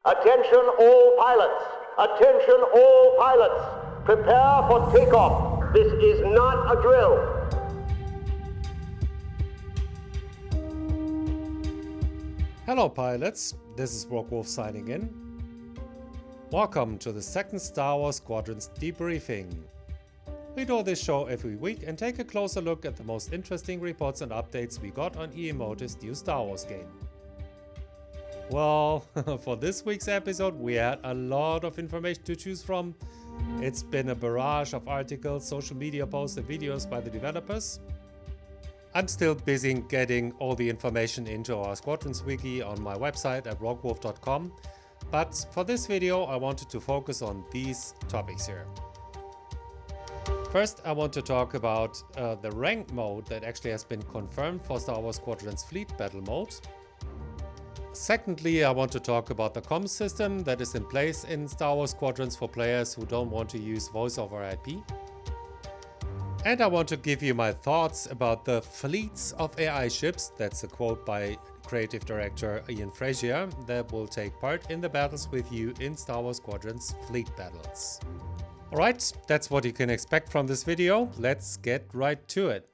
Attention all pilots! Attention all pilots! Prepare for takeoff. This is not a drill. Hello pilots, this is Wolf signing in. Welcome to the second Star Wars Squadrons debriefing. We do this show every week and take a closer look at the most interesting reports and updates we got on EA Motive's new Star Wars game. Well, for this week's episode we had a lot of information to choose from. It's been a barrage of articles, social media posts and videos by the developers. I'm still busy getting all the information into our Squadrons wiki on my website at rockwolf.com, but for this video I wanted to focus on these topics here. First, I want to talk about the ranked mode that actually has been confirmed for Star Wars Squadrons Fleet Battle Mode. Secondly, I want to talk about the ComSystem that is in place in Star Wars Squadrons for players who don't want to use voice over IP. And I want to give you my thoughts about the fleets of AI ships, that's a quote by creative director Ian Frazier, that will take part in the battles with you in Star Wars Squadrons Fleet Battles. Alright, that's what you can expect from this video. Let's get right to it.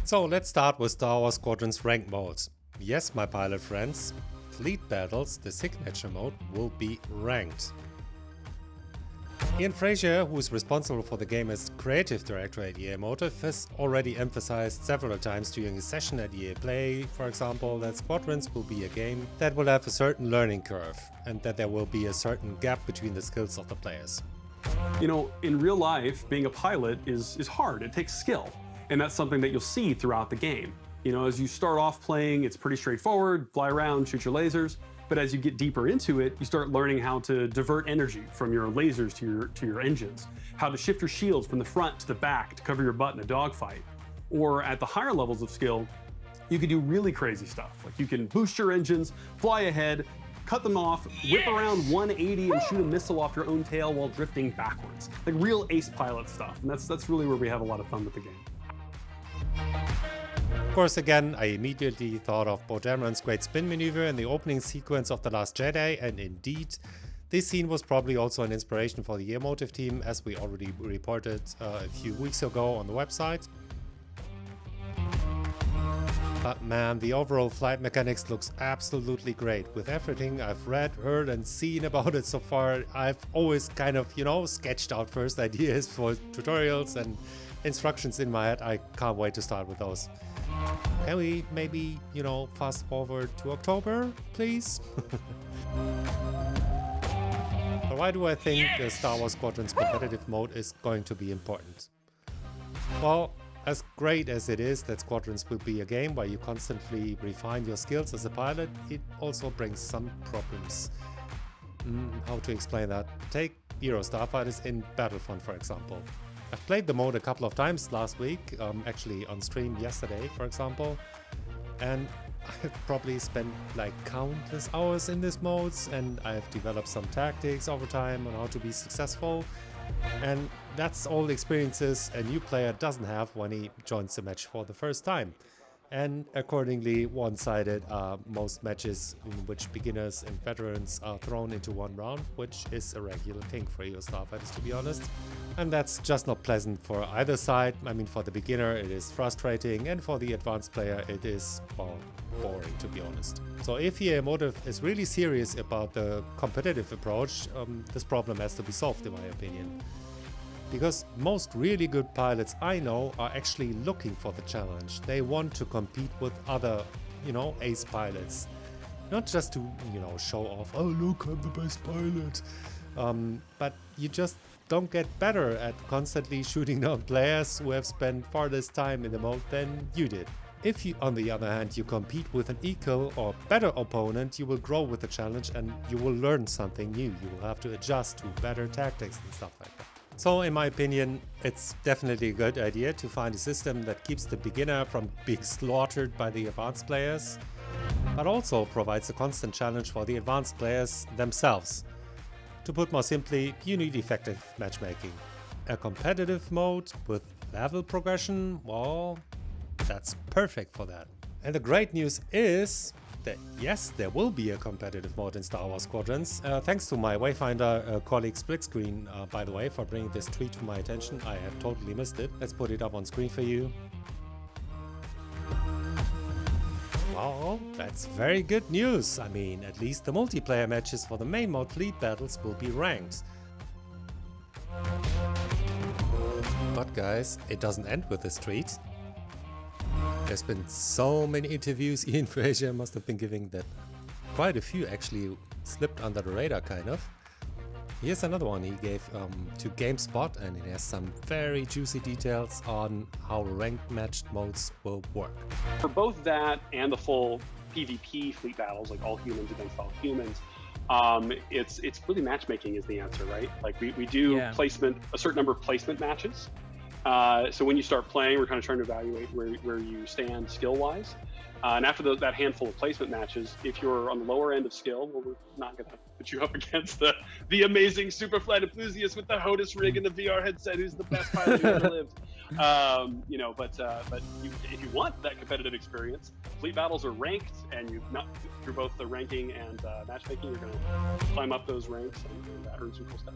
So let's start with Star Wars Squadrons ranked modes. Yes, my pilot friends, Fleet Battles, the signature mode, will be ranked. Ian Frazier, who is responsible for the game as creative director at EA Motive, has already emphasized several times during a session at EA Play, for example, that Squadrons will be a game that will have a certain learning curve and that there will be a certain gap between the skills of the players. You know, in real life, being a pilot is hard. It takes skill. And that's something that you'll see throughout the game. You know, as you start off playing, it's pretty straightforward, fly around, shoot your lasers. But as you get deeper into it, you start learning how to divert energy from your lasers to your engines, how to shift your shields from the front to the back to cover your butt in a dogfight. Or at the higher levels of skill, you can do really crazy stuff. Like you can boost your engines, fly ahead, cut them off, whip around 180 and shoot a missile off your own tail while drifting backwards. Like real ace pilot stuff. And that's really where we have a lot of fun with the game. Of course, again, I immediately thought of Bo Dameron's great spin maneuver in the opening sequence of The Last Jedi, and indeed, this scene was probably also an inspiration for the EA Motive team, as we already reported a few weeks ago on the website. But man, the overall flight mechanics looks absolutely great. With everything I've read, heard and seen about it so far, I've always kind of, sketched out first ideas for tutorials and instructions in my head. I can't wait to start with those. Can we maybe, fast forward to October, please? But why do I think the Star Wars Squadrons competitive mode is going to be important? Well, as great as it is that Squadrons will be a game where you constantly refine your skills as a pilot, it also brings some problems. How to explain that? Take Hero Starfighters in Battlefront, for example. I've played the mode a couple of times last week, actually on stream yesterday, for example, and I've probably spent like countless hours in this mode, and I've developed some tactics over time on how to be successful, and that's all the experiences a new player doesn't have when he joins the match for the first time. And accordingly, one-sided are most matches in which beginners and veterans are thrown into one round, which is a regular thing for Hero Starfighters, to be honest. And that's just not pleasant for either side. I mean, for the beginner it is frustrating, and for the advanced player it is, well, boring, to be honest. So if EA Motive is really serious about the competitive approach, this problem has to be solved, in my opinion. Because most really good pilots I know are actually looking for the challenge. They want to compete with other, ace pilots. Not just to, show off, oh look, I'm the best pilot. But you just don't get better at constantly shooting down players who have spent far less time in the mode than you did. If you, on the other hand, you compete with an equal or better opponent, you will grow with the challenge and you will learn something new. You will have to adjust to better tactics and stuff like that. So in my opinion, it's definitely a good idea to find a system that keeps the beginner from being slaughtered by the advanced players, but also provides a constant challenge for the advanced players themselves. To put more simply, you need effective matchmaking. A competitive mode with level progression, well, that's perfect for that. And the great news is that yes, there will be a competitive mode in Star Wars Squadrons. Thanks to my Wayfinder colleague Splitscreen, by the way, for bringing this tweet to my attention. I had totally missed it. Let's put it up on screen for you. Well, that's very good news. I mean, at least the multiplayer matches for the main mode fleet battles will be ranked. But guys, it doesn't end with this tweet. There's been so many interviews Ian Frazier must have been giving that quite a few actually slipped under the radar, kind of. Here's another one he gave to GameSpot, and it has some very juicy details on how ranked matched modes will work. For both that and the full PvP fleet battles, like all humans against all humans, it's really matchmaking is the answer, right? Like we do placement, a certain number of placement matches. So when you start playing, we're kind of trying to evaluate where you stand skill-wise. And after that handful of placement matches, if you're on the lower end of skill, well, we're not going to put you up against the amazing super flight enthusiast with the HOTUS rig and the VR headset, who's the best pilot who ever lived. You know, but if you want that competitive experience, fleet battles are ranked, and through both the ranking and matchmaking, you're going to climb up those ranks and earn some cool stuff.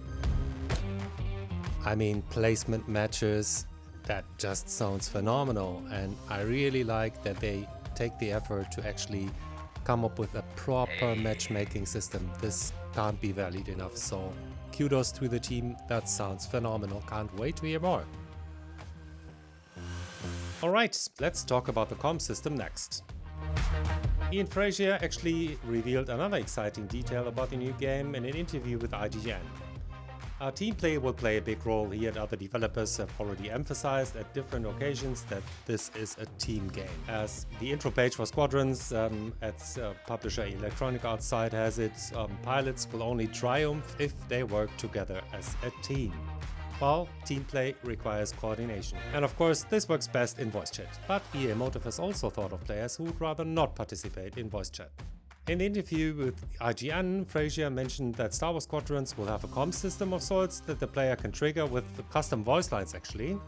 I mean, placement matches, that just sounds phenomenal, and I really like that they take the effort to actually come up with a proper matchmaking system. This can't be valued enough, so kudos to the team. That sounds phenomenal. Can't wait to hear more. Alright, let's talk about the ComSystem next. Ian Frazier actually revealed another exciting detail about the new game in an interview with IGN. Our team play will play a big role here, and other developers have already emphasized at different occasions that this is a team game. As the intro page for Squadrons at publisher Electronic Arts site has it, pilots will only triumph if they work together as a team. Well, team play requires coordination. And of course, this works best in voice chat. But EA Motive has also thought of players who would rather not participate in voice chat. In the interview with IGN, Frazier mentioned that Star Wars Squadrons will have a comm system of sorts that the player can trigger with custom voice lines, actually.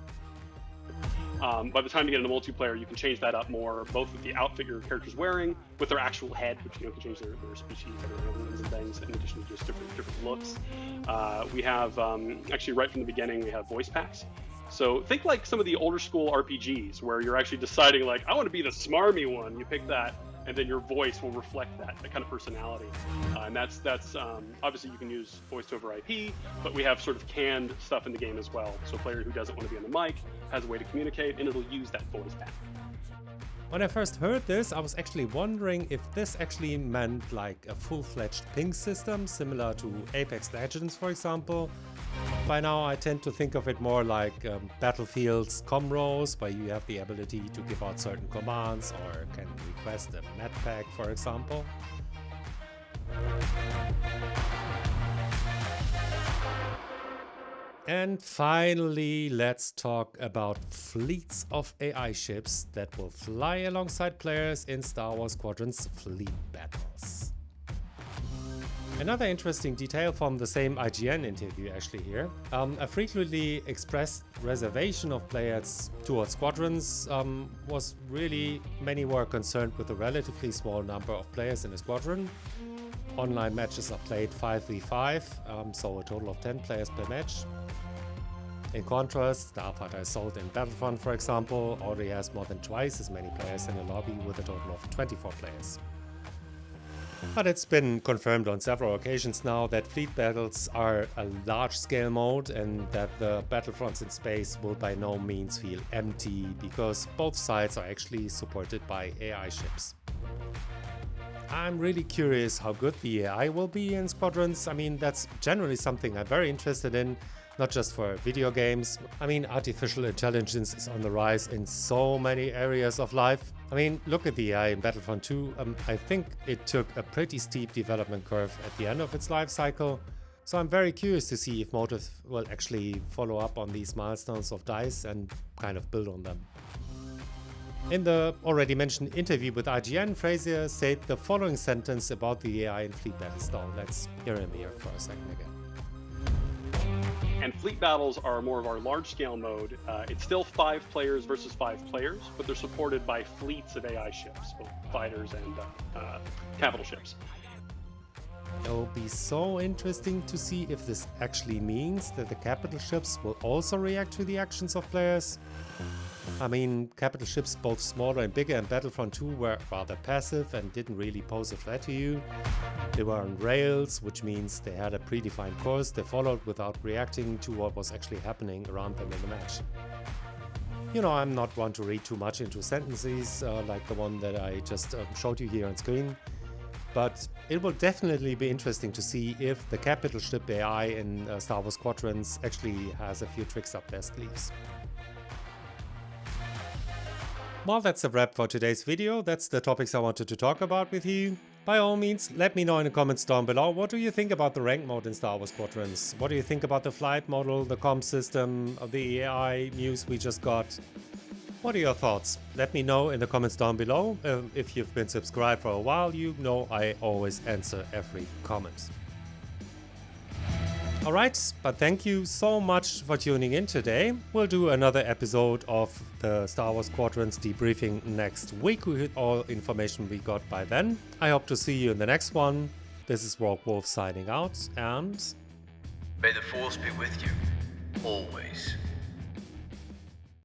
By the time you get into multiplayer, you can change that up more, both with the outfit your character's wearing, with their actual head, which can change their species and things, in addition to just different looks. We have, actually right from the beginning, we have voice packs. So think like some of the older school RPGs, where you're actually deciding, like, I want to be the smarmy one. You pick that, and then your voice will reflect that kind of personality. And that's obviously you can use voice over IP, but we have sort of canned stuff in the game as well. So a player who doesn't want to be on the mic has a way to communicate, and it'll use that voice back. When I first heard this, I was actually wondering if this actually meant like a full-fledged ping system, similar to Apex Legends, for example. By now, I tend to think of it more like Battlefield's comm rows, where you have the ability to give out certain commands or can request a med pack, for example. And finally, let's talk about fleets of AI ships that will fly alongside players in Star Wars Squadrons fleet battles. Another interesting detail from the same IGN interview actually here. A frequently expressed reservation of players towards Squadrons was really many were concerned with the relatively small number of players in a squadron. Online matches are played 5v5, so a total of 10 players per match. In contrast, the Starfighter Assault in Battlefront, for example, already has more than twice as many players in a lobby with a total of 24 players. But it's been confirmed on several occasions now that fleet battles are a large-scale mode and that the battlefronts in space will by no means feel empty, because both sides are actually supported by AI ships. I'm really curious how good the AI will be in Squadrons. I mean, that's generally something I'm very interested in, not just for video games. I mean, artificial intelligence is on the rise in so many areas of life. I mean, look at the AI in Battlefront 2. I think it took a pretty steep development curve at the end of its life cycle. So I'm very curious to see if Motive will actually follow up on these milestones of DICE and kind of build on them. In the already mentioned interview with IGN, Frazier said the following sentence about the AI in fleet battles. Now let's hear him here for a second again. And fleet battles are more of our large-scale mode. It's still 5 players versus 5 players, but they're supported by fleets of AI ships, both fighters and capital ships. It'll be so interesting to see if this actually means that the capital ships will also react to the actions of players. I mean, capital ships both smaller and bigger in Battlefront 2 were rather passive and didn't really pose a threat to you. They were on rails, which means they had a predefined course they followed without reacting to what was actually happening around them in the match. You know, I'm not one to read too much into sentences like the one that I just showed you here on screen. But it will definitely be interesting to see if the capital ship AI in Star Wars Squadrons actually has a few tricks up their sleeves. Well, that's a wrap for today's video. That's the topics I wanted to talk about with you. By all means, let me know in the comments down below. What do you think about the rank mode in Star Wars Squadrons? What do you think about the flight model, the ComSystem, the AI news we just got? What are your thoughts? Let me know in the comments down below. If you've been subscribed for a while, you know I always answer every comment. Alright, but thank you so much for tuning in today. We'll do another episode of the Star Wars Squadrons debriefing next week with all information we got by then. I hope to see you in the next one. This is Rogue Wolf signing out, and may the Force be with you, always.